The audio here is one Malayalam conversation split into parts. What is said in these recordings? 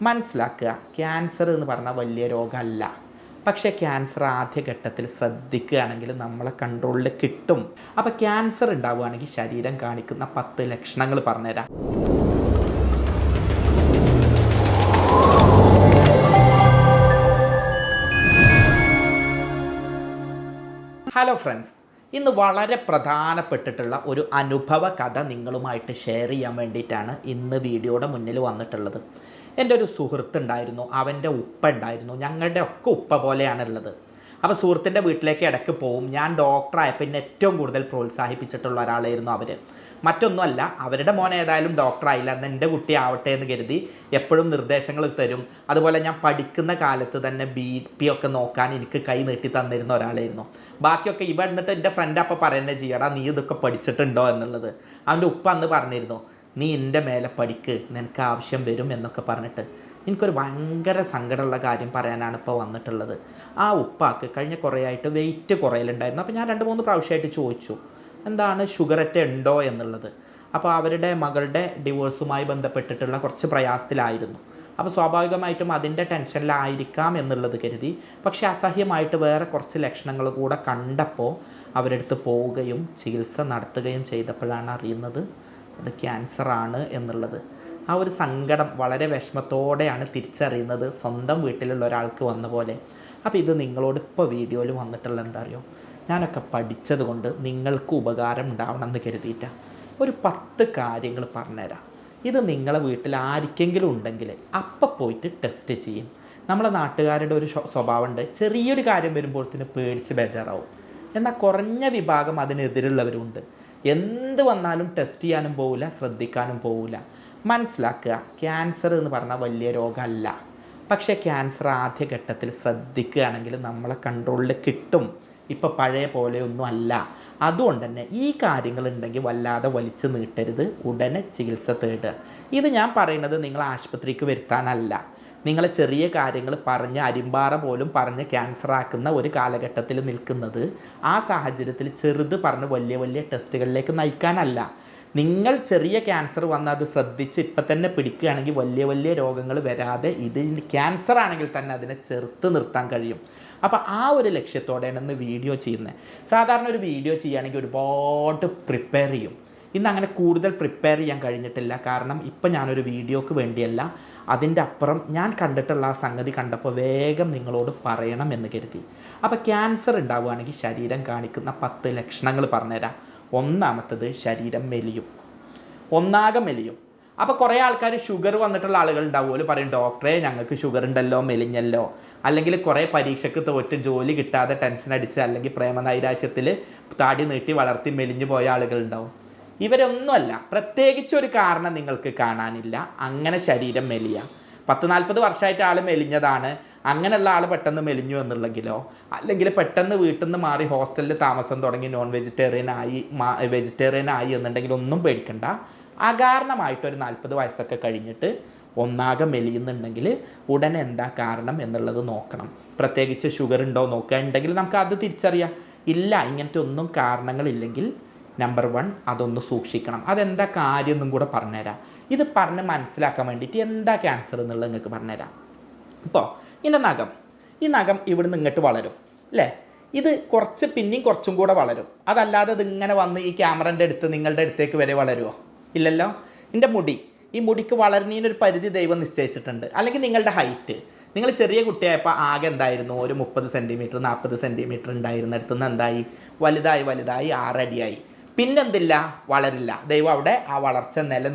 മനസ്സിലാക്കുക, ക്യാൻസർ എന്ന് പറഞ്ഞാൽ വലിയ രോഗമല്ല. പക്ഷേ ക്യാൻസർ ആദ്യഘട്ടത്തിൽ ശ്രദ്ധിക്കുകയാണെങ്കിൽ നമ്മളെ കൺട്രോളിൽ കിട്ടും. അപ്പോൾ ക്യാൻസർ ഉണ്ടാവുകയാണെങ്കിൽ ശരീരം കാണിക്കുന്ന 10 ലക്ഷണങ്ങൾ പറഞ്ഞുതരാം. ഹലോ ഫ്രണ്ട്സ്, ഇന്ന് വളരെ പ്രധാനപ്പെട്ടിട്ടുള്ള ഒരു അനുഭവ കഥ നിങ്ങളുമായിട്ട് ഷെയർ ചെയ്യാൻ വേണ്ടിയിട്ടാണ് ഇന്ന് വീഡിയോയുടെ മുന്നിൽ വന്നിട്ടുള്ളത്. എൻ്റെ ഒരു സുഹൃത്തുണ്ടായിരുന്നു, അവൻ്റെ ഉപ്പ ഉണ്ടായിരുന്നു. ഞങ്ങളുടെ ഒക്കെ ഉപ്പ പോലെയാണുള്ളത്. അപ്പോൾ സുഹൃത്തിൻ്റെ വീട്ടിലേക്ക് ഇടയ്ക്ക് പോവും. ഞാൻ ഡോക്ടറായപ്പോൾ പിന്നെ ഏറ്റവും കൂടുതൽ പ്രോത്സാഹിപ്പിച്ചിട്ടുള്ള ഒരാളായിരുന്നു അവർ. മറ്റൊന്നുമല്ല, അവരുടെ മോൻ ഏതായാലും ഡോക്ടറായില്ല, എന്ന് എൻ്റെ കുട്ടി ആവട്ടെ എന്ന് കരുതി എപ്പോഴും നിർദ്ദേശങ്ങൾ തരും. അതുപോലെ ഞാൻ പഠിക്കുന്ന കാലത്ത് തന്നെ BP ഒക്കെ നോക്കാൻ എനിക്ക് കൈ നീട്ടി തന്നിരുന്ന ഒരാളായിരുന്നു. ബാക്കിയൊക്കെ ഇവ എന്നിട്ട് എൻ്റെ ഫ്രണ്ട് അപ്പോൾ പറയുന്നത് ചെയ്യടാ, നീ ഇതൊക്കെ പഠിച്ചിട്ടുണ്ടോ എന്നുള്ളത്. അവൻ്റെ ഉപ്പ അന്ന് പറഞ്ഞിരുന്നു, നീ എൻ്റെ മേലെ പഠിക്ക്, നിനക്ക് ആവശ്യം വരും എന്നൊക്കെ പറഞ്ഞിട്ട്. എനിക്കൊരു ഭയങ്കര സങ്കടമുള്ള കാര്യം പറയാനാണ് ഇപ്പോൾ വന്നിട്ടുള്ളത്. ആ ഉപ്പാക്ക് കഴിഞ്ഞ കുറേ ആയിട്ട് വെയിറ്റ് കുറയലുണ്ടായിരുന്നു. അപ്പോൾ ഞാൻ 2-3 പ്രാവശ്യമായിട്ട് ചോദിച്ചു, എന്താണ് ഷുഗറൊക്കെ ഉണ്ടോ എന്നുള്ളത്. അപ്പോൾ അവരുടെ മകളുടെ ഡിവോഴ്സുമായി ബന്ധപ്പെട്ടിട്ടുള്ള കുറച്ച് പ്രയാസത്തിലായിരുന്നു. അപ്പോൾ സ്വാഭാവികമായിട്ടും അതിൻ്റെ ടെൻഷനിലായിരിക്കാം എന്നുള്ളത് കരുതി. പക്ഷേ അസഹ്യമായിട്ട് വേറെ കുറച്ച് ലക്ഷണങ്ങൾ കൂടെ കണ്ടപ്പോൾ അവരെടുത്ത് പോവുകയും ചികിത്സ നടത്തുകയും ചെയ്തപ്പോഴാണ് അറിയുന്നത് അത് ക്യാൻസറാണ് എന്നുള്ളത്. ആ ഒരു സങ്കടം വളരെ വിഷമത്തോടെയാണ് തിരിച്ചറിയുന്നത്, സ്വന്തം വീട്ടിലുള്ള ഒരാൾക്ക് വന്ന പോലെ. അപ്പോൾ ഇത് നിങ്ങളോട് ഇപ്പോൾ വീഡിയോയിൽ വന്നിട്ടുള്ള എന്താ അറിയോ, ഞാനൊക്കെ പഠിച്ചത് കൊണ്ട് നിങ്ങൾക്ക് ഉപകാരം ഉണ്ടാവണം എന്ന് കരുതിയിട്ടാണ് ഒരു 10 കാര്യങ്ങൾ പറഞ്ഞുതരാം. ഇത് നിങ്ങളെ വീട്ടിൽ ആർക്കെങ്കിലും ഉണ്ടെങ്കിൽ അപ്പം പോയിട്ട് ടെസ്റ്റ് ചെയ്യും. നമ്മളെ നാട്ടുകാരുടെ ഒരു സ്വഭാവമുണ്ട്, ചെറിയൊരു കാര്യം വരുമ്പോഴത്തേന് പേടിച്ച് ബേജാറാവും. എന്നാൽ കുറഞ്ഞ വിഭാഗം അതിനെതിരുള്ളവരുണ്ട്. എന്ത് വന്നാലും ടെസ്റ്റ് ചെയ്യാനും പോവില്ല, ശ്രദ്ധിക്കാനും പോവില്ല. മനസ്സിലാക്കുക, ക്യാൻസർ എന്ന് പറഞ്ഞാൽ വലിയ രോഗമല്ല. പക്ഷേ ക്യാൻസർ ആദ്യഘട്ടത്തിൽ ശ്രദ്ധിക്കുകയാണെങ്കിൽ നമ്മളെ കൺട്രോളിൽ കിട്ടും. ഇപ്പോൾ പഴയ പോലെയൊന്നും അല്ല. അതുകൊണ്ട് തന്നെ ഈ കാര്യങ്ങളുണ്ടെങ്കിൽ വല്ലാതെ വലിച്ചു നീട്ടരുത്, ഉടനെ ചികിത്സ തേടുക. ഇത് ഞാൻ പറയുന്നത് നിങ്ങൾ ആശുപത്രിക്ക് വരുത്താനല്ല. നിങ്ങൾ ചെറിയ കാര്യങ്ങൾ പറഞ്ഞ് അരിമ്പാറ പോലും പറഞ്ഞ് ക്യാൻസർ ആക്കുന്ന ഒരു കാലഘട്ടത്തിൽ നിൽക്കുന്നത് ആ സാഹചര്യത്തിൽ ചെറുത് പറഞ്ഞ് വലിയ വലിയ ടെസ്റ്റുകളിലേക്ക് നയിക്കാനല്ല. നിങ്ങൾ ചെറിയ ക്യാൻസർ വന്ന് അത് ശ്രദ്ധിച്ച് ഇപ്പം തന്നെ പിടിക്കുകയാണെങ്കിൽ വലിയ വലിയ രോഗങ്ങൾ വരാതെ ഇത് ക്യാൻസർ ആണെങ്കിൽ തന്നെ അതിനെ ചെറുത്ത് നിർത്താൻ കഴിയും. അപ്പോൾ ആ ഒരു ലക്ഷ്യത്തോടെയാണ് ഇന്ന് വീഡിയോ ചെയ്യുന്നത്. സാധാരണ ഒരു വീഡിയോ ചെയ്യുകയാണെങ്കിൽ ഒരുപാട് പ്രിപ്പയർ ചെയ്യും. ഇന്ന് അങ്ങനെ കൂടുതൽ പ്രിപ്പയർ ചെയ്യാൻ കഴിഞ്ഞിട്ടില്ല. കാരണം ഇപ്പം ഞാനൊരു വീഡിയോക്ക് വേണ്ടിയല്ല, അതിൻ്റെ അപ്പുറം ഞാൻ കണ്ടിട്ടുള്ള ആ സംഗതി കണ്ടപ്പോൾ വേഗം നിങ്ങളോട് പറയണം എന്ന് കരുതി. അപ്പോൾ ക്യാൻസർ ഉണ്ടാവുകയാണെങ്കിൽ ശരീരം കാണിക്കുന്ന 10 ലക്ഷണങ്ങൾ പറഞ്ഞുതരാം. ഒന്നാമത്തത്, ശരീരം മെലിയും, ഒന്നാകെ മെലിയും. അപ്പോൾ കുറേ ആൾക്കാർ ഷുഗർ വന്നിട്ടുള്ള ആളുകൾ ഉണ്ടാവുമല്ലോ, പറയും ഡോക്ടറെ ഞങ്ങൾക്ക് ഷുഗർ ഉണ്ടല്ലോ, മെലിഞ്ഞല്ലോ. അല്ലെങ്കിൽ കുറേ പരീക്ഷയ്ക്ക് തോറ്റ് ജോലി കിട്ടാതെ ടെൻഷൻ അടിച്ച് അല്ലെങ്കിൽ പ്രേമനൈരാശ്യത്തിൽ താടി നീട്ടി വളർത്തി മെലിഞ്ഞു പോയ ആളുകളുണ്ടാവും. ഇവരൊന്നുമല്ല, പ്രത്യേകിച്ചൊരു കാരണം നിങ്ങൾക്ക് കാണാനില്ല, അങ്ങനെ ശരീരം മെലിയ. 10-40 വർഷമായിട്ട് ആൾ മെലിഞ്ഞതാണ്, അങ്ങനെയുള്ള ആൾ പെട്ടെന്ന് മെലിഞ്ഞു എന്നുള്ളെങ്കിലോ, അല്ലെങ്കിൽ പെട്ടെന്ന് വീട്ടിൽ നിന്ന് മാറി ഹോസ്റ്റലിൽ താമസം തുടങ്ങി നോൺ വെജിറ്റേറിയൻ ആയി എന്നുണ്ടെങ്കിൽ ഒന്നും പേടിക്കണ്ട. അകാരണമായിട്ടൊരു 40 വയസ്സൊക്കെ കഴിഞ്ഞിട്ട് ഒന്നാകെ മെലിയുന്നുണ്ടെങ്കിൽ ഉടനെ എന്താ കാരണം എന്നുള്ളത് നോക്കണം. പ്രത്യേകിച്ച് ഷുഗർ ഉണ്ടോ നോക്കുക, ഉണ്ടെങ്കിൽ നമുക്ക് അത് തിരിച്ചറിയാം. ഇല്ല, ഇങ്ങനത്തെ ഒന്നും കാരണങ്ങളില്ലെങ്കിൽ നമ്പർ 1 അതൊന്ന് സൂക്ഷിക്കണം. അതെന്താ കാര്യം എന്നും കൂടെ പറഞ്ഞുതരാം. ഇത് പറഞ്ഞ് മനസ്സിലാക്കാൻ വേണ്ടിയിട്ട് എന്താ ക്യാൻസർ എന്നുള്ളത് നിങ്ങൾക്ക് പറഞ്ഞുതരാം. ഇപ്പോൾ ഇതിൻ്റെ നഖം, ഈ നഖം ഇവിടുന്ന് ഇങ്ങോട്ട് വളരും അല്ലേ, ഇത് കുറച്ച് പിന്നെയും കുറച്ചും കൂടെ വളരും. അതല്ലാതെ ഇതിങ്ങനെ വന്ന് ഈ ക്യാമറൻ്റെ അടുത്ത് നിങ്ങളുടെ അടുത്തേക്ക് വരെ വളരുമോ? ഇല്ലല്ലോ. ഇതിൻ്റെ മുടി, ഈ മുടിക്ക് വളരുന്നതിനൊരു പരിധി ദൈവം നിശ്ചയിച്ചിട്ടുണ്ട്. അല്ലെങ്കിൽ നിങ്ങളുടെ ഹൈറ്റ്, നിങ്ങൾ ചെറിയ കുട്ടിയായപ്പോൾ ആകെ എന്തായിരുന്നു, ഒരു 30 സെൻറ്റിമീറ്റർ 40 സെൻറ്റിമീറ്റർ ഉണ്ടായിരുന്നിടത്തു നിന്ന് എന്തായി, വലുതായി 6 അടിയായി. പിന്നെന്തില്ല, വളരില്ല. ദൈവം അവിടെ ആ വളർച്ച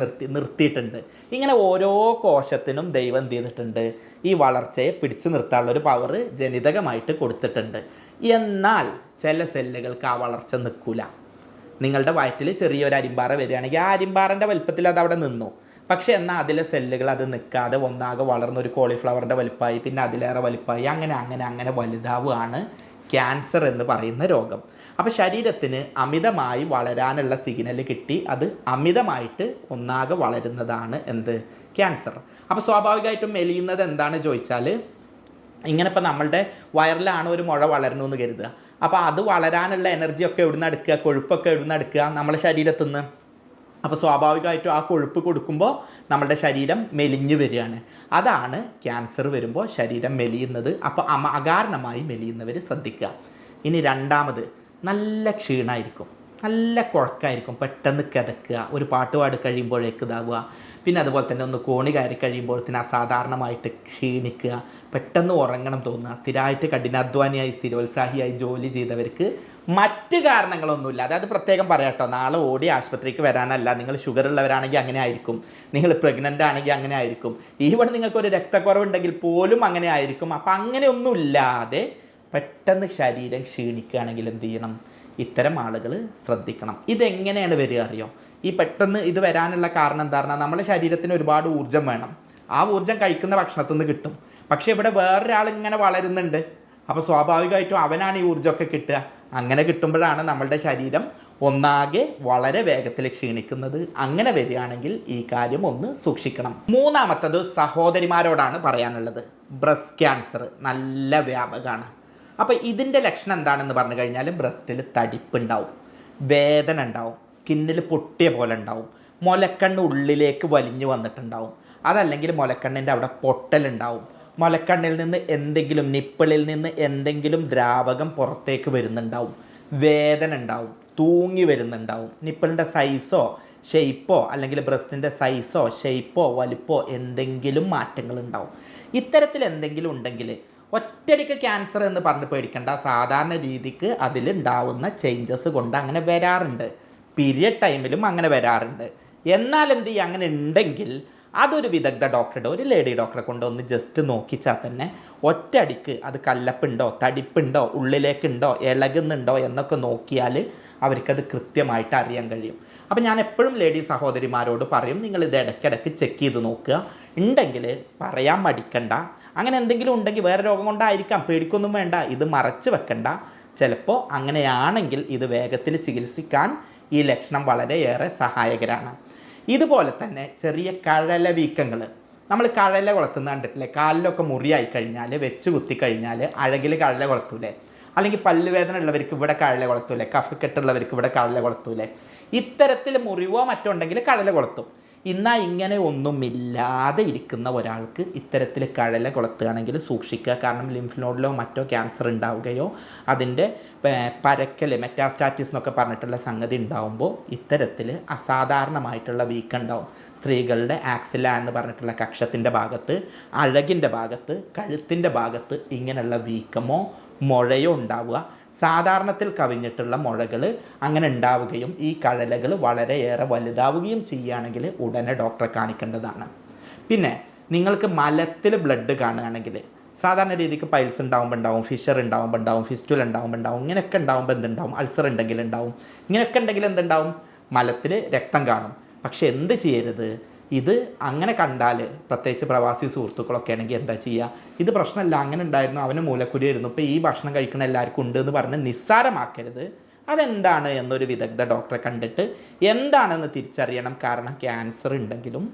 നിർത്തിയിട്ടുണ്ട്. ഇങ്ങനെ ഓരോ കോശത്തിനും ദൈവം എന്ത് ചെയ്തിട്ടുണ്ട്, ഈ വളർച്ചയെ പിടിച്ചു നിർത്താനുള്ളൊരു പവർ ജനിതകമായിട്ട് കൊടുത്തിട്ടുണ്ട്. എന്നാൽ ചില സെല്ലുകൾക്ക് ആ വളർച്ച നിൽക്കില്ല. നിങ്ങളുടെ വയറ്റിൽ ചെറിയൊരു അരിമ്പാറ വരികയാണെങ്കിൽ ആ അരിമ്പാറൻ്റെ വലുപ്പത്തിൽ അത് അവിടെ നിന്നു. പക്ഷേ എന്നാൽ അതിലെ സെല്ലുകൾ അത് നിൽക്കാതെ ഒന്നാകെ വളർന്നൊരു കോളിഫ്ലവറിൻ്റെ വലുപ്പമായി, പിന്നെ അതിലേറെ വലുപ്പമായി, അങ്ങനെ വലുതാവുകയാണ് ക്യാൻസർ എന്ന് പറയുന്ന രോഗം. അപ്പോൾ ശരീരത്തിന് അമിതമായി വളരാനുള്ള സിഗ്നൽ കിട്ടി അത് അമിതമായിട്ട് ഒന്നാകെ വളരുന്നതാണ് എന്ത്, ക്യാൻസർ. അപ്പോൾ സ്വാഭാവികമായിട്ടും മെലിയുന്നത് എന്താണ് ചോദിച്ചാൽ, ഇങ്ങനെ ഇപ്പോൾ നമ്മളുടെ വയറിലാണ് ഒരു മുഴ വളരണമെന്ന് കരുതുക. അപ്പോൾ അത് വളരാനുള്ള എനർജിയൊക്കെ എവിടുന്ന് എടുക്കുക, കൊഴുപ്പൊക്കെ എവിടുന്ന് എടുക്കുക, നമ്മളെ ശരീരത്തിൽ നിന്ന് അപ്പോൾ സ്വാഭാവികമായിട്ടും ആ കൊഴുപ്പ് കൊടുക്കുമ്പോൾ നമ്മുടെ ശരീരം മെലിഞ്ഞു വരികയാണ്. അതാണ് ക്യാൻസർ വരുമ്പോൾ ശരീരം മെലിയുന്നത്. അപ്പോൾ അകാരണമായി മെലിയുന്നവർ ശ്രദ്ധിക്കുക. ഇനി രണ്ടാമത്, നല്ല ക്ഷീണമായിരിക്കും, നല്ല കുഴക്കമായിരിക്കും, പെട്ടെന്ന് കിതക്കുക, ഒരു പാട്ട് പാടി കഴിയുമ്പോഴേക്ക് ഇതാവുക. പിന്നെ അതുപോലെ തന്നെ ഒന്ന് കോണി കയറി കഴിയുമ്പോഴത്തേന് അസാധാരണമായിട്ട് ക്ഷീണിക്കുക, പെട്ടെന്ന് ഉറങ്ങണം തോന്നുക. സ്ഥിരമായിട്ട് കഠിനാധ്വാനിയായി സ്ഥിരോത്സാഹിയായി ജോലി ചെയ്തവർക്ക് മറ്റ് കാരണങ്ങളൊന്നുമില്ല. അതായത് പ്രത്യേകം പറയാട്ടോ, നാളെ ഓടി ആശുപത്രിക്ക് വരാനല്ല. നിങ്ങൾ ഷുഗർ ഉള്ളവരാണെങ്കിൽ അങ്ങനെ ആയിരിക്കും, നിങ്ങൾ പ്രഗ്നൻ്റ് ആണെങ്കിൽ അങ്ങനെ ആയിരിക്കും, ഈവൺ നിങ്ങൾക്കൊരു രക്തക്കുറവുണ്ടെങ്കിൽ പോലും അങ്ങനെ ആയിരിക്കും. അപ്പം അങ്ങനെയൊന്നുമില്ലാതെ പെട്ടെന്ന് ശരീരം ക്ഷീണിക്കുകയാണെങ്കിൽ എന്ത് ചെയ്യണം? ഇത്തരം ആളുകൾ ശ്രദ്ധിക്കണം. ഇതെങ്ങനെയാണ് വരിക അറിയോ? ഈ പെട്ടെന്ന് ഇത് വരാനുള്ള കാരണം എന്താ പറഞ്ഞാൽ, നമ്മുടെ ശരീരത്തിന് ഒരുപാട് ഊർജ്ജം വേണം. ആ ഊർജ്ജം കഴിക്കുന്ന ഭക്ഷണത്തിൽ നിന്ന് കിട്ടും. പക്ഷേ ഇവിടെ വേറൊരാൾ ഇങ്ങനെ വളരുന്നുണ്ട്, അപ്പോൾ സ്വാഭാവികമായിട്ടും അവനാണ് ഈ ഊർജ്ജമൊക്കെ കിട്ടുക. അങ്ങനെ കിട്ടുമ്പോഴാണ് നമ്മളുടെ ശരീരം ഒന്നാകെ വളരെ വേഗത്തിൽ ക്ഷീണിക്കുന്നത്. അങ്ങനെ വരികയാണെങ്കിൽ ഈ കാര്യം ഒന്ന് സൂക്ഷിക്കണം. മൂന്നാമത്തത് സഹോദരിമാരോടാണ് പറയാനുള്ളത്. ബ്രസ്റ്റ് ക്യാൻസർ നല്ല വ്യാപകമാണ്. അപ്പോൾ ഇതിൻ്റെ ലക്ഷണം എന്താണെന്ന് പറഞ്ഞു കഴിഞ്ഞാൽ, ബ്രസ്റ്റിൽ തടിപ്പുണ്ടാവും, വേദന ഉണ്ടാവും, സ്കിന്നിൽ പൊട്ടിയ പോലെ ഉണ്ടാവും, മുലക്കണ്ണ് ഉള്ളിലേക്ക് വലിഞ്ഞു വന്നിട്ടുണ്ടാവും, അതല്ലെങ്കിൽ മുലക്കണ്ണിൻ്റെ അവിടെ പൊട്ടലുണ്ടാവും, മുലക്കണ്ണിൽ നിന്ന് എന്തെങ്കിലും, നിപ്പിളിൽ നിന്ന് എന്തെങ്കിലും ദ്രാവകം പുറത്തേക്ക് വരുന്നുണ്ടാവും, വേദന ഉണ്ടാവും, തൂങ്ങി വരുന്നുണ്ടാവും, നിപ്പിളിൻ്റെ സൈസോ ഷെയ്പ്പോ അല്ലെങ്കിൽ ബ്രസ്റ്റിൻ്റെ സൈസോ ഷെയ്പ്പോ വലിപ്പോ എന്തെങ്കിലും മാറ്റങ്ങളുണ്ടാവും. ഇത്തരത്തിൽ എന്തെങ്കിലും ഉണ്ടെങ്കിൽ ഒറ്റയടിക്ക് ക്യാൻസർ എന്ന് പറഞ്ഞ് പേടിക്കേണ്ട. സാധാരണ രീതിക്ക് അതിലുണ്ടാവുന്ന ചേഞ്ചസ് കൊണ്ട് അങ്ങനെ വരാറുണ്ട്. പീരിയഡ് ടൈമിലും അങ്ങനെ വരാറുണ്ട്. എന്നാൽ എന്ത് ചെയ്യുക, അങ്ങനെ ഉണ്ടെങ്കിൽ അതൊരു വിദഗ്ധ ഡോക്ടറുടെ, ഒരു ലേഡി ഡോക്ടറെ കൊണ്ട് ഒന്ന് ജസ്റ്റ് നോക്കിച്ചാൽ തന്നെ ഒറ്റയടിക്ക് അത് കല്ലപ്പുണ്ടോ, തടിപ്പുണ്ടോ, ഉള്ളിലേക്കുണ്ടോ, ഇളകുന്നുണ്ടോ എന്നൊക്കെ നോക്കിയാൽ അവർക്കത് കൃത്യമായിട്ട് അറിയാൻ കഴിയും. അപ്പോൾ ഞാൻ എപ്പോഴും ലേഡി സഹോദരിമാരോട് പറയും, നിങ്ങളിത് ഇടയ്ക്കിടയ്ക്ക് ചെക്ക് ചെയ്ത് നോക്കുക. ഉണ്ടെങ്കിൽ പറയാൻ മടിക്കണ്ട. അങ്ങനെ എന്തെങ്കിലും ഉണ്ടെങ്കിൽ വേറെ രോഗം കൊണ്ടായിരിക്കാം, പേടിക്കൊന്നും വേണ്ട, ഇത് മറച്ച് വെക്കണ്ട. ചിലപ്പോൾ അങ്ങനെയാണെങ്കിൽ ഇത് വേഗത്തിൽ ചികിത്സിക്കാൻ ഈ ലക്ഷണം വളരെയേറെ സഹായകരമാണ്. ഇതുപോലെ തന്നെ ചെറിയ കഴല വീക്കങ്ങൾ, നമ്മൾ കഴല കൊളത്തുന്ന കണ്ടിട്ടില്ലേ? കാലിലൊക്കെ മുറിയായി കഴിഞ്ഞാൽ, വെച്ച് കുത്തി കഴിഞ്ഞാൽ അഴകിൽ കഴല കൊളത്തൂലേ? അല്ലെങ്കിൽ പല്ലുവേദന ഉള്ളവർക്ക് ഇവിടെ കഴല കൊളത്തൂലേ? കഫക്കെട്ടുള്ളവർക്ക് ഇവിടെ കഴല കൊളത്തൂലേ? ഇത്തരത്തിൽ മുറിവോ മറ്റോ ഉണ്ടെങ്കിൽ കഴല കൊളത്തും. എന്നാൽ ഇങ്ങനെ ഒന്നുമില്ലാതെ ഇരിക്കുന്ന ഒരാൾക്ക് ഇത്തരത്തിൽ കഴല കൊളത്തുകയാണെങ്കിൽ സൂക്ഷിക്കുക. കാരണം ലിംഫ് നോഡിലോ മറ്റോ ക്യാൻസർ ഉണ്ടാവുകയോ അതിൻ്റെ പരക്കൽ, മെറ്റാസ്റ്റാറ്റിസ് എന്നൊക്കെ പറഞ്ഞിട്ടുള്ള സംഗതി ഉണ്ടാവുമ്പോൾ ഇത്തരത്തിൽ അസാധാരണമായിട്ടുള്ള വീക്കം ഉണ്ടാവും. സ്ത്രീകളുടെ ആക്സില എന്ന് പറഞ്ഞിട്ടുള്ള കക്ഷത്തിൻ്റെ ഭാഗത്ത്, അഴകിൻ്റെ ഭാഗത്ത്, കഴുത്തിൻ്റെ ഭാഗത്ത് ഇങ്ങനെയുള്ള വീക്കമോ മുഴയോ ഉണ്ടാവുക. സാധാരണത്തിൽ കവിഞ്ഞിട്ടുള്ള മുഴകൾ അങ്ങനെ ഉണ്ടാവുകയും ഈ കഴലകൾ വളരെയേറെ വലുതാവുകയും ചെയ്യുകയാണെങ്കിൽ ഉടനെ ഡോക്ടറെ കാണിക്കേണ്ടതാണ്. പിന്നെ നിങ്ങൾക്ക് മലത്തിൽ ബ്ലഡ് കാണുകയാണെങ്കിൽ, സാധാരണ രീതിക്ക് പൈൽസ് ഉണ്ടാകുമ്പോൾ ഉണ്ടാവും, ഫിഷർ ഉണ്ടാകുമ്പോൾ ഉണ്ടാവും, ഫിസ്റ്റുല ഉണ്ടാകുമ്പോൾ ഉണ്ടാവും, ഇങ്ങനെയൊക്കെ ഉണ്ടാകുമ്പോൾ എന്തുണ്ടാവും? അൾസർ ഉണ്ടെങ്കിൽ ഉണ്ടാവും. ഇങ്ങനെയൊക്കെ ഉണ്ടെങ്കിൽ എന്തുണ്ടാവും? മലത്തിൽ രക്തം കാണും. പക്ഷെ എന്ത് ചെയ്യരുത്, ഇത് അങ്ങനെ കണ്ടാൽ, പ്രത്യേകിച്ച് പ്രവാസി സുഹൃത്തുക്കളൊക്കെ ആണെങ്കിൽ എന്താ ചെയ്യുക? ഇത് പ്രശ്നമല്ല, അങ്ങനെ ഉണ്ടായിരുന്നു, അവന് മൂലക്കുരിയായിരുന്നു, ഇപ്പോൾ ഈ ഭക്ഷണം കഴിക്കുന്ന എല്ലാവർക്കും ഉണ്ട് എന്ന് പറഞ്ഞ് നിസ്സാരമാക്കരുത്. അതെന്താണ് എന്നൊരു വിദഗ്ധ ഡോക്ടറെ കണ്ടിട്ട് എന്താണെന്ന് തിരിച്ചറിയണം. കാരണം ക്യാൻസർ ഉണ്ടെങ്കിലും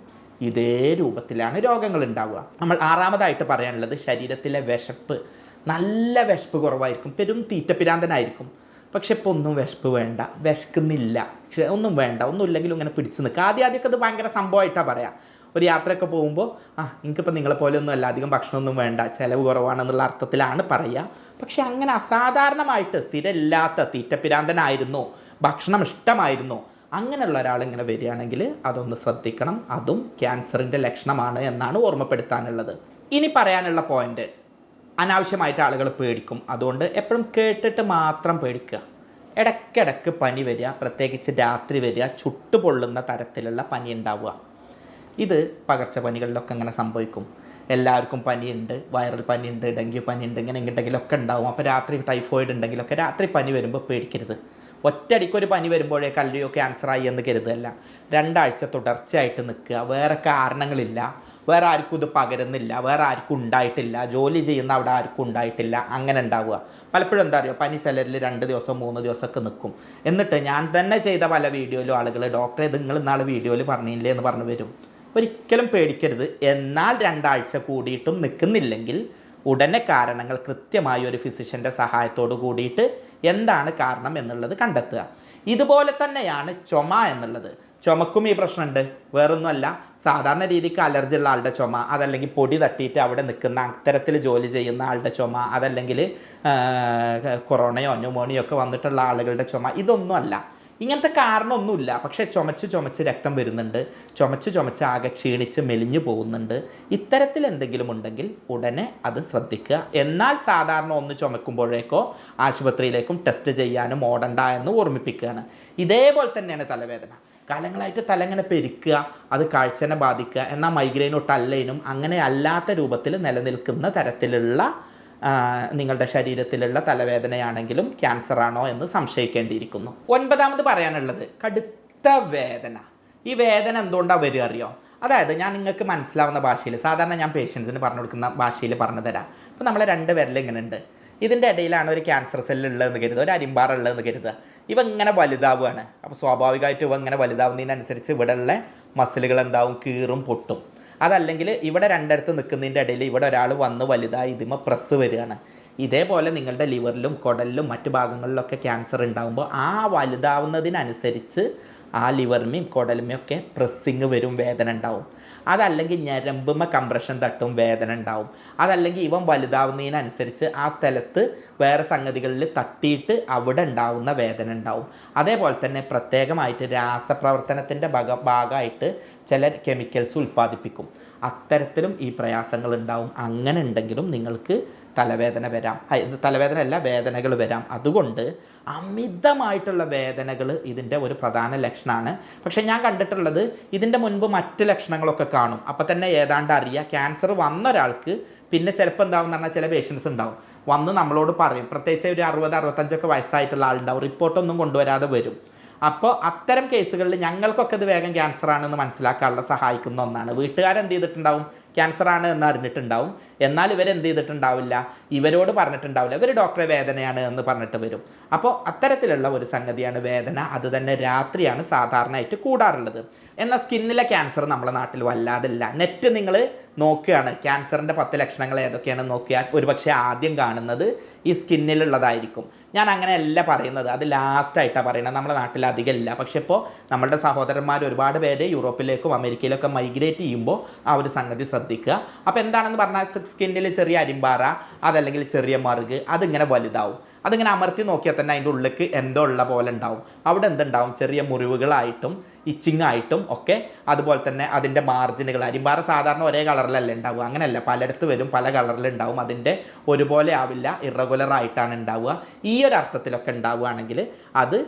ഇതേ രൂപത്തിലാണ് രോഗങ്ങൾ ഉണ്ടാവുക. നമ്മൾ ആറാമതായിട്ട് പറയാനുള്ളത് ശരീരത്തിലെ വിശപ്പ്. നല്ല വിശപ്പ് കുറവായിരിക്കും, പെരും തീറ്റപ്പിരാന്തനായിരിക്കും. പക്ഷെ ഇപ്പോൾ ഒന്നും വിശപ്പ് വേണ്ട, വിശക്കുന്നില്ല, പക്ഷേ ഒന്നും വേണ്ട, ഒന്നും ഇല്ലെങ്കിലും ഇങ്ങനെ പിടിച്ച് നിൽക്കുക. ആദ്യമൊക്കെ അത് ഭയങ്കര സംഭവമായിട്ടാണ് പറയാം. ഒരു യാത്രയൊക്കെ പോകുമ്പോൾ എനിക്കിപ്പോൾ നിങ്ങളെ പോലെ ഒന്നും അല്ല, അധികം ഭക്ഷണമൊന്നും വേണ്ട, ചിലവ് കുറവാണെന്നുള്ള അർത്ഥത്തിലാണ് പറയുക. പക്ഷെ അങ്ങനെ അസാധാരണമായിട്ട് സ്ഥിരമില്ലാത്ത തീറ്റപ്പിരാന്തനായിരുന്നു, ഭക്ഷണം ഇഷ്ടമായിരുന്നു, അങ്ങനെയുള്ള ഒരാൾ ഇങ്ങനെ വരികയാണെങ്കിൽ അതൊന്ന് ശ്രദ്ധിക്കണം. അതും ക്യാൻസറിൻ്റെ ലക്ഷണമാണ് എന്നാണ് ഓർമ്മപ്പെടുത്താനുള്ളത്. ഇനി പറയാനുള്ള പോയിൻ്റ്, അനാവശ്യമായിട്ട് ആളുകൾ പേടിക്കും. അതുകൊണ്ട് എപ്പോഴും കേട്ടിട്ട് മാത്രം പേടിക്കുക. ഇടയ്ക്കിടയ്ക്ക് പനി വരിക, പ്രത്യേകിച്ച് രാത്രി വരിക, ചുട്ടുപൊള്ളുന്ന തരത്തിലുള്ള പനി ഉണ്ടാവുക. ഇത് പകർച്ചപ്പനികളിലൊക്കെ അങ്ങനെ സംഭവിക്കും. എല്ലാവർക്കും പനിയുണ്ട്, വൈറൽ പനിയുണ്ട്, ഡെങ്കി പനിയുണ്ട്, ഇങ്ങനെ എങ്ങോട്ടെങ്കിലൊക്കെ ഉണ്ടാവും. അപ്പോൾ രാത്രി ടൈഫോയിഡ് ഉണ്ടെങ്കിലൊക്കെ രാത്രി പനി വരുമ്പോൾ പേടിക്കരുത്. ഒറ്റയടിക്കൊരു പനി വരുമ്പോഴേക്ക് അല്ലയോ ക്യാൻസറായി എന്ന് കരുതല്ല. 2 ആഴ്ച തുടർച്ചയായിട്ട് നിൽക്കുക, വേറെ കാരണങ്ങളില്ല, വേറെ ആർക്കും ഇത് പകരുന്നില്ല, വേറെ ആർക്കും ഉണ്ടായിട്ടില്ല, ജോലി ചെയ്യുന്ന അവിടെ ആർക്കും ഉണ്ടായിട്ടില്ല, അങ്ങനെ ഉണ്ടാവുക. പലപ്പോഴും എന്താ അറിയുമോ, പനി ചിലരിൽ 2 ദിവസം 3 ദിവസമൊക്കെ നിൽക്കും. എന്നിട്ട് ഞാൻ തന്നെ ചെയ്ത പല വീഡിയോയിലും ആളുകൾ ഡോക്ടറെ നിങ്ങൾ ഇന്നാൾ വീഡിയോയിൽ പറഞ്ഞില്ലേ എന്ന് പറഞ്ഞു വരും. ഒരിക്കലും പേടിക്കരുത്. എന്നാൽ 2 ആഴ്ച കൂടിയിട്ടും നിൽക്കുന്നില്ലെങ്കിൽ ഉടനെ കാരണങ്ങൾ കൃത്യമായി ഒരു ഫിസിഷ്യൻ്റെ സഹായത്തോട് കൂടിയിട്ട് എന്താണ് കാരണം എന്നുള്ളത് കണ്ടെത്തുക. ഇതുപോലെ തന്നെയാണ് ചുമ എന്നുള്ളത്. ചുമക്കും ഈ പ്രശ്നമുണ്ട്. വേറൊന്നുമല്ല, സാധാരണ രീതിക്ക് അലർജി ഉള്ള ആളുടെ ചുമ, അതല്ലെങ്കിൽ പൊടി തട്ടിയിട്ട് അവിടെ നിൽക്കുന്ന അത്തരത്തിൽ ജോലി ചെയ്യുന്ന ആളുടെ ചുമ, അതല്ലെങ്കിൽ കൊറോണയോ ന്യൂമോണിയോ ഒക്കെ വന്നിട്ടുള്ള ആളുകളുടെ ചുമ, ഇതൊന്നുമല്ല. ഇങ്ങനത്തെ കാരണമൊന്നുമില്ല. പക്ഷേ ചുമച്ച് രക്തം വരുന്നുണ്ട്, ചുമച്ച് ആകെ ക്ഷീണിച്ച് മെലിഞ്ഞു പോകുന്നുണ്ട്. ഇത്തരത്തിൽ എന്തെങ്കിലും ഉണ്ടെങ്കിൽ ഉടനെ അത് ശ്രദ്ധിക്കുക. എന്നാൽ സാധാരണ ഒന്ന് ചുമക്കുമ്പോഴേക്കോ ആശുപത്രിയിലേക്കും ടെസ്റ്റ് ചെയ്യാനും ഓടണ്ട എന്ന് ഓർമ്മിപ്പിക്കുകയാണ്. ഇതേപോലെ തന്നെയാണ് തലവേദന. കാലങ്ങളായിട്ട് തല ഇങ്ങനെ പെരുക്കുക, അത് കാഴ്ചനെ ബാധിക്കുക. എന്നാൽ മൈഗ്രെയിനോ ടല്ലൈനും അങ്ങനെ അല്ലാത്ത രൂപത്തിൽ നിലനിൽക്കുന്ന തരത്തിലുള്ള നിങ്ങളുടെ ശരീരത്തിലുള്ള തലവേദനയാണെങ്കിലും ക്യാൻസർ ആണോ എന്ന് സംശയിക്കേണ്ടിയിരിക്കുന്നു. 9ാമത് പറയാനുള്ളത് കടുത്ത വേദന. ഈ വേദന എന്തുകൊണ്ടാണ് വരിക അറിയോ? അതായത് ഞാൻ നിങ്ങൾക്ക് മനസ്സിലാവുന്ന ഭാഷയിൽ, സാധാരണ ഞാൻ പേഷ്യൻസിന് പറഞ്ഞു കൊടുക്കുന്ന ഭാഷയിൽ പറഞ്ഞു തരാം. അപ്പോൾ നമ്മളെ 2 വിരൽ ഇങ്ങനെ ഉണ്ട്. ഇതിൻ്റെ ഇടയിലാണ് ഒരു ക്യാൻസർ സെല്ല് ഉള്ളതെന്ന് കരുതുക, ഒരു അരിമ്പാറ ഉള്ളതെന്ന് കരുതുക. ഇവ ഇങ്ങനെ വലുതാവുകയാണ്. അപ്പോൾ സ്വാഭാവികമായിട്ടും ഇവ ഇങ്ങനെ വലുതാവുന്നതിനനുസരിച്ച് ഇവിടെയുള്ള മസിലുകൾ എന്താവും? കീറും, പൊട്ടും. അതല്ലെങ്കിൽ ഇവിടെ 2 നിൽക്കുന്നതിൻ്റെ ഇടയിൽ ഇവിടെ ഒരാൾ വന്ന് വലുതായി ഇതിമ പ്രസ് വരികയാണ്. ഇതേപോലെ നിങ്ങളുടെ ലിവറിലും കുടലിലും മറ്റു ഭാഗങ്ങളിലൊക്കെ ക്യാൻസർ ഉണ്ടാകുമ്പോൾ ആ വലുതാവുന്നതിനനുസരിച്ച് ആ ലിവറിമേയും കുടലുമേയും ഒക്കെ പ്രസ്സിങ് വരും, വേദന ഉണ്ടാവും. അതല്ലെങ്കിൽ ഞരമ്പുമ കംപ്രഷൻ തട്ടും, വേദന ഉണ്ടാവും. അതല്ലെങ്കിൽ ഇവൻ വലുതാവുന്നതിനനുസരിച്ച് ആ സ്ഥലത്ത് വേറെ സംഗതികളിൽ തട്ടിയിട്ട് അവിടെ ഉണ്ടാവുന്ന വേദന ഉണ്ടാവും. അതേപോലെ തന്നെ പ്രത്യേകമായിട്ട് രാസപ്രവർത്തനത്തിൻ്റെ ഭാഗമായിട്ട് ചില കെമിക്കൽസ് ഉൽപ്പാദിപ്പിക്കും. അത്തരത്തിലും ഈ പ്രയാസങ്ങൾ ഉണ്ടാവും. അങ്ങനെ ഉണ്ടെങ്കിലും നിങ്ങൾക്ക് തലവേദന വരാം. തലവേദന അല്ല, വേദനകൾ വരാം. അതുകൊണ്ട് അമിതമായിട്ടുള്ള വേദനകൾ ഇതിൻ്റെ ഒരു പ്രധാന ലക്ഷണമാണ്. പക്ഷേ ഞാൻ കണ്ടിട്ടുള്ളത് ഇതിൻ്റെ മുൻപ് മറ്റ് ലക്ഷണങ്ങളൊക്കെ കാണും. അപ്പോൾ തന്നെ ഏതാണ്ട് അറിയാം. ക്യാൻസർ വന്ന ഒരാൾക്ക് പിന്നെ ചിലപ്പോൾ എന്താവും എന്ന് പറഞ്ഞാൽ ചില പേഷ്യൻസ് ഉണ്ടാവും, വന്ന് നമ്മളോട് പറയും, പ്രത്യേകിച്ച് ഒരു 60-65 വയസ്സായിട്ടുള്ള ആളുണ്ടാവും, റിപ്പോർട്ടൊന്നും കൊണ്ടുവരാതെ വരും. അപ്പോൾ അത്തരം കേസുകളിൽ ഞങ്ങൾക്കൊക്കെ ഇത് വേഗം ക്യാൻസർ ആണെന്ന് മനസ്സിലാക്കാനുള്ള സഹായിക്കുന്ന ഒന്നാണ്. വീട്ടുകാരെന്ത് ചെയ്തിട്ടുണ്ടാവും? ക്യാൻസർ ആണ് എന്ന് അറിഞ്ഞിട്ടുണ്ടാവും. എന്നാൽ ഇവരെന്ത് ചെയ്തിട്ടുണ്ടാവില്ല, ഇവരോട് പറഞ്ഞിട്ടുണ്ടാവില്ല. ഇവർ ഡോക്ടറെ വേദനയാണ് എന്ന് പറഞ്ഞിട്ട് വരും. അപ്പോൾ അത്തരത്തിലുള്ള ഒരു സംഗതിയാണ് വേദന. അത് തന്നെ രാത്രിയാണ് സാധാരണയായിട്ട് കൂടാറുള്ളത്. എന്നാൽ സ്കിന്നിലെ ക്യാൻസർ നമ്മുടെ നാട്ടിൽ വല്ലാതില്ല. നെറ്റ് നിങ്ങൾ നോക്കുകയാണ്, ക്യാൻസറിൻ്റെ 10 ലക്ഷണങ്ങൾ ഏതൊക്കെയാണെന്ന് നോക്കിയാൽ ഒരുപക്ഷെ ആദ്യം കാണുന്നത് ഈ സ്കിന്നിലുള്ളതായിരിക്കും. ഞാൻ അങ്ങനെയല്ല പറയുന്നത്, അത് ലാസ്റ്റായിട്ടാണ് പറയുന്നത്. നമ്മുടെ നാട്ടിൽ അധികം ഇല്ല. പക്ഷെ ഇപ്പോൾ നമ്മളുടെ സഹോദരന്മാർ ഒരുപാട് പേര് യൂറോപ്പിലേക്കും അമേരിക്കയിലൊക്കെ മൈഗ്രേറ്റ് ചെയ്യുമ്പോൾ ആ ഒരു സംഗതി ശ്രദ്ധിക്കുക. അപ്പോൾ എന്താണെന്ന് പറഞ്ഞാൽ സ്കിന്നിൽ ചെറിയ അരിമ്പാറ, അതല്ലെങ്കിൽ ചെറിയ മറുക്, അതിങ്ങനെ വലുതാവും. അതിങ്ങനെ അമർത്തി നോക്കിയാൽ തന്നെ അതിൻ്റെ ഉള്ളിലേക്ക് എന്തോ ഉള്ള പോലെ ഉണ്ടാവും. അവിടെ എന്തുണ്ടാവും? ചെറിയ മുറിവുകളായിട്ടും ഇച്ചിങ് ആയിട്ടും ഒക്കെ. അതുപോലെ തന്നെ അതിൻ്റെ മാർജിനുകൾ, അരിമ്പാറ സാധാരണ ഒരേ കളറിലല്ല ഉണ്ടാവുക, അങ്ങനെയല്ല, പലയിടത്ത് വരും, പല കളറിലുണ്ടാവും. അതിൻ്റെ ഒരുപോലെ ആവില്ല, ഇറഗുലർ ആയിട്ടാണ് ഉണ്ടാവുക. ഈ ഒരു അർത്ഥത്തിലൊക്കെ ഉണ്ടാവുകയാണെങ്കിൽ അത്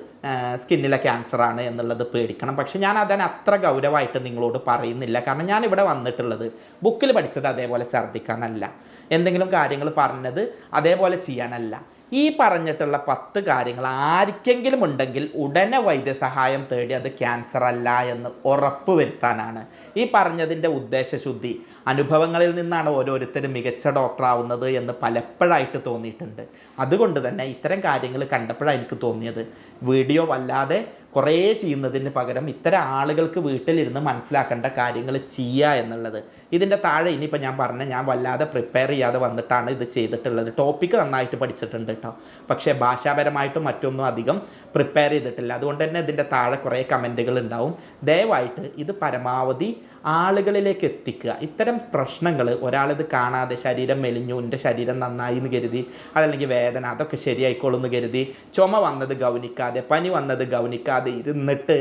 സ്കിന്നിലെ ക്യാൻസറാണ് എന്നുള്ളത് പേടിക്കണം. പക്ഷേ ഞാൻ അതിനെ അത്ര ഗൗരവമായിട്ട് നിങ്ങളോട് പറയുന്നില്ല. കാരണം ഞാൻ ഇവിടെ വന്നിട്ടുള്ളത് ബുക്കിൽ പഠിച്ചത് അതേപോലെ ഛർദ്ദിക്കാനല്ല, എന്തെങ്കിലും കാര്യങ്ങൾ പറഞ്ഞത് അതേപോലെ ചെയ്യാനല്ല. ഈ പറഞ്ഞിട്ടുള്ള 10 കാര്യങ്ങൾ ആർക്കെങ്കിലും ഉണ്ടെങ്കിൽ ഉടനെ വൈദ്യസഹായം തേടി അത് ക്യാൻസർ അല്ല എന്ന് ഉറപ്പ് വരുത്താനാണ്. ഈ പറഞ്ഞതിൻ്റെ ഉദ്ദേശശുദ്ധി അനുഭവങ്ങളിൽ നിന്നാണ് ഓരോരുത്തരും മികച്ച ഡോക്ടറാവുന്നത് എന്ന് പലപ്പോഴായിട്ട് തോന്നിയിട്ടുണ്ട്. അതുകൊണ്ട് തന്നെ ഇത്തരം കാര്യങ്ങൾ കണ്ടപ്പോഴാണ് എനിക്ക് തോന്നിയത് വീഡിയോ വല്ലാതെ കുറേ ചെയ്യുന്നതിന് പകരം ഇത്തരം ആളുകൾക്ക് വീട്ടിലിരുന്ന് മനസ്സിലാക്കേണ്ട കാര്യങ്ങൾ ചെയ്യുക എന്നുള്ളത്. ഇതിൻ്റെ താഴെ ഇനിയിപ്പോൾ ഞാൻ വല്ലാതെ പ്രിപ്പയർ ചെയ്യാതെ വന്നിട്ടാണ് ഇത് ചെയ്തിട്ടുള്ളത്. ടോപ്പിക്ക് നന്നായിട്ട് പഠിച്ചിട്ടുണ്ട് കേട്ടോ, പക്ഷേ ഭാഷാപരമായിട്ടും മറ്റൊന്നും അധികം പ്രിപ്പയർ ചെയ്തിട്ടില്ല. അതുകൊണ്ട് തന്നെ ഇതിൻ്റെ താഴെ കുറേ കമൻറ്റുകൾ ഉണ്ടാവും. ദയവായിട്ട് ഇത് പരമാവധി ആളുകളിലേക്ക് എത്തിക്കുക. ഇത്തരം പ്രശ്നങ്ങൾ ഒരാളിത് കാണാതെ ശരീരം മെലിഞ്ഞു, എൻ്റെ ശരീരം നന്നായി എന്ന് കരുതി, അതല്ലെങ്കിൽ വേദന അതൊക്കെ ശരിയായിക്കോളും എന്ന് കരുതി, ചുമ വന്നത് ഗൗനിക്കാതെ, പനി വന്നത് ഗൗനിക്കാതെ ഇരുന്നിട്ട്,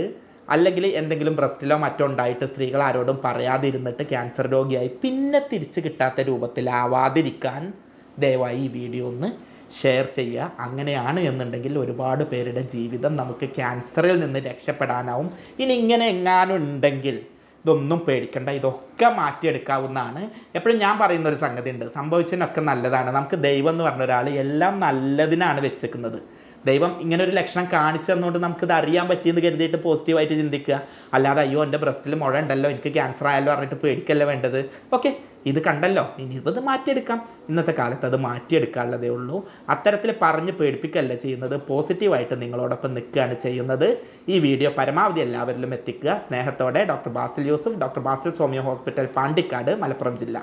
അല്ലെങ്കിൽ എന്തെങ്കിലും ബ്രസ്റ്റിലോ മറ്റോ ഉണ്ടായിട്ട് സ്ത്രീകൾ ആരോടും പറയാതെ ഇരുന്നിട്ട് ക്യാൻസർ രോഗിയായി പിന്നെ തിരിച്ച് കിട്ടാത്ത രൂപത്തിലാവാതിരിക്കാൻ ദയവായി ഈ വീഡിയോ ഒന്ന് ഷെയർ ചെയ്യുക. അങ്ങനെയാണ് എന്നുണ്ടെങ്കിൽ ഒരുപാട് പേരുടെ ജീവിതം നമുക്ക് ക്യാൻസറിൽ നിന്ന് രക്ഷപ്പെടാനാവും. ഇനി ഇങ്ങനെ എങ്ങാനും ഉണ്ടെങ്കിൽ ഇതൊന്നും പേടിക്കണ്ട, ഇതൊക്കെ മാറ്റിയെടുക്കാവുന്നതാണ്. എപ്പോഴും ഞാൻ പറയുന്നൊരു സംഗതി ഉണ്ട്, സംഭവിച്ചതിനൊക്കെ നല്ലതാണ്. നമുക്ക് ദൈവം എന്ന് പറഞ്ഞ ഒരാൾ എല്ലാം നല്ലതിനാണ് വെച്ചേക്കുന്നത്. ദൈവം ഇങ്ങനെ ഒരു ലക്ഷണം കാണിച്ചു തന്നുകൊണ്ട് നമുക്കിത് അറിയാൻ പറ്റിയെന്ന് കരുതിയിട്ട് പോസിറ്റീവായിട്ട് ചിന്തിക്കുക. അല്ലാതെ അയ്യോ എൻ്റെ ബ്രസ്റ്റിൽ മുഴ ഉണ്ടല്ലോ, എനിക്ക് ക്യാൻസർ ആയാലോ പറഞ്ഞിട്ട് പേടിക്കല്ല വേണ്ടത്. ഓക്കെ, ഇത് കണ്ടല്ലോ, ഇനി ഇത് മാറ്റിയെടുക്കാം. ഇന്നത്തെ കാലത്ത് അത് മാറ്റിയെടുക്കാനുള്ളതേ ഉള്ളൂ. അത്തരത്തിൽ പറഞ്ഞ് പേടിപ്പിക്കല്ല ചെയ്യുന്നത്, പോസിറ്റീവായിട്ട് നിങ്ങളോടൊപ്പം നിൽക്കുകയാണ് ചെയ്യുന്നത്. ഈ വീഡിയോ പരമാവധി എല്ലാവരിലും എത്തിക്കുക. സ്നേഹത്തോടെ doctor Basil Yusuf, doctor Basil homeo hospital, Pandikkad, Malappuram ജില്ല.